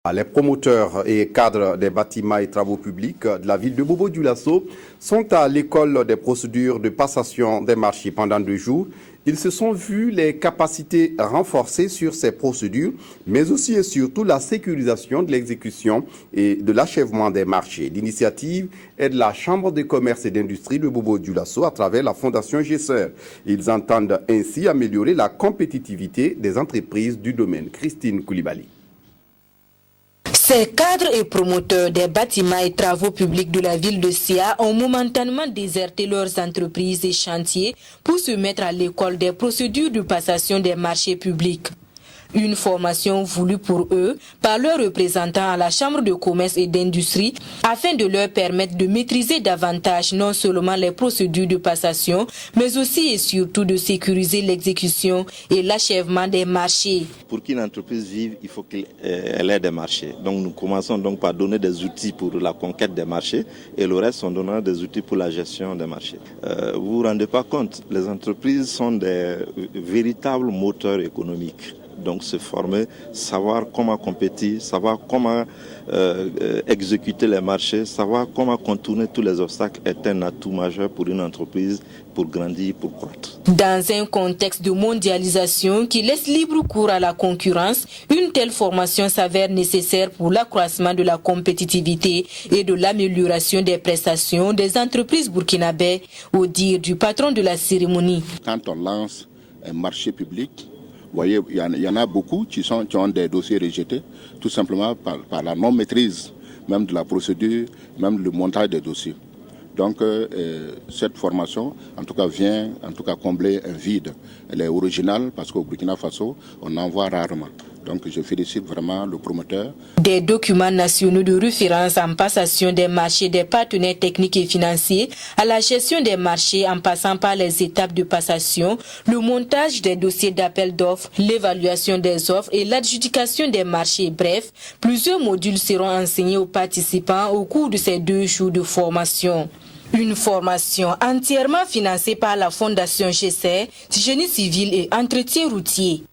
Les promoteurs et cadres des bâtiments et travaux publics de la ville de Bobo-Dioulasso sont à l'école des procédures de passation des marchés pendant 2 jours. Ils se sont vus les capacités renforcées sur ces procédures, mais aussi et surtout la sécurisation de l'exécution et de l'achèvement des marchés. L'initiative est de la Chambre de commerce et d'industrie de Bobo-Dioulasso à travers la Fondation GESER. Ils entendent ainsi améliorer la compétitivité des entreprises du domaine. Christine Koulibaly. Ces cadres et promoteurs des bâtiments et travaux publics de la ville de Sia ont momentanément déserté leurs entreprises et chantiers pour se mettre à l'école des procédures de passation des marchés publics. Une formation voulue pour eux par leurs représentants à la Chambre de commerce et d'industrie afin de leur permettre de maîtriser davantage non seulement les procédures de passation, mais aussi et surtout de sécuriser l'exécution et l'achèvement des marchés. Pour qu'une entreprise vive, il faut qu'elle ait des marchés. Donc nous commençons donc par donner des outils pour la conquête des marchés et le reste on donnera des outils pour la gestion des marchés. Vous vous rendez pas compte, les entreprises sont des véritables moteurs économiques. Donc se former, savoir comment compétir, savoir comment exécuter les marchés, savoir comment contourner tous les obstacles est un atout majeur pour une entreprise pour grandir, pour croître. Dans un contexte de mondialisation qui laisse libre cours à la concurrence, une telle formation s'avère nécessaire pour l'accroissement de la compétitivité et de l'amélioration des prestations des entreprises burkinabées, au dire du patron de la cérémonie. Quand on lance un marché public, vous voyez, il y en a beaucoup qui ont des dossiers rejetés, tout simplement par la non-maîtrise, même de la procédure, même le montage des dossiers. Donc cette formation, en tout cas, vient combler un vide. Elle est originale parce qu'au Burkina Faso, on en voit rarement. Donc je félicite vraiment le promoteur. Des documents nationaux de référence en passation des marchés des partenaires techniques et financiers à la gestion des marchés en passant par les étapes de passation, le montage des dossiers d'appel d'offres, l'évaluation des offres et l'adjudication des marchés. Bref, plusieurs modules seront enseignés aux participants au cours de ces 2 jours de formation. Une formation entièrement financée par la Fondation GESER, Génie civil et entretien routier.